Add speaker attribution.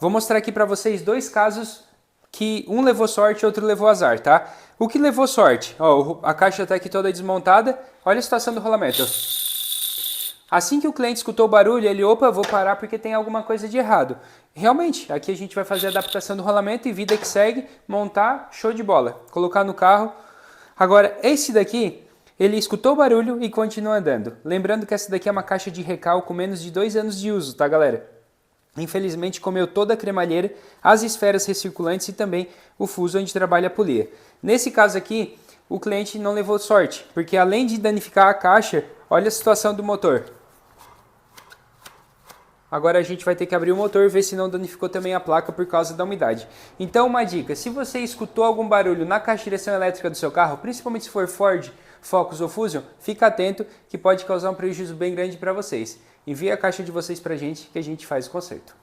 Speaker 1: Vou mostrar aqui para vocês dois casos que um levou sorte e outro levou azar, tá? O que levou sorte? Ó, a caixa está aqui toda desmontada. Olha a situação do rolamento. Assim que o cliente escutou o barulho, ele, opa, vou parar porque tem alguma coisa de errado. Realmente, aqui a gente vai fazer a adaptação do rolamento e vida que segue, montar, show de bola. Colocar no carro. Agora, esse daqui, ele escutou o barulho e continua andando. Lembrando que essa daqui é uma caixa de recal com menos de 2 anos de uso, tá, galera? Infelizmente comeu toda a cremalheira, as esferas recirculantes e também o fuso onde trabalha a polia. Nesse caso aqui, o cliente não levou sorte, porque além de danificar a caixa, olha a situação do motor. Agora a gente vai ter que abrir o motor e ver se não danificou também a placa por causa da umidade. Então uma dica, se você escutou algum barulho na caixa de direção elétrica do seu carro, principalmente se for Ford, Focus ou Fusion, fica atento que pode causar um prejuízo bem grande para vocês. Envie a caixa de vocês para a gente que a gente faz o conserto.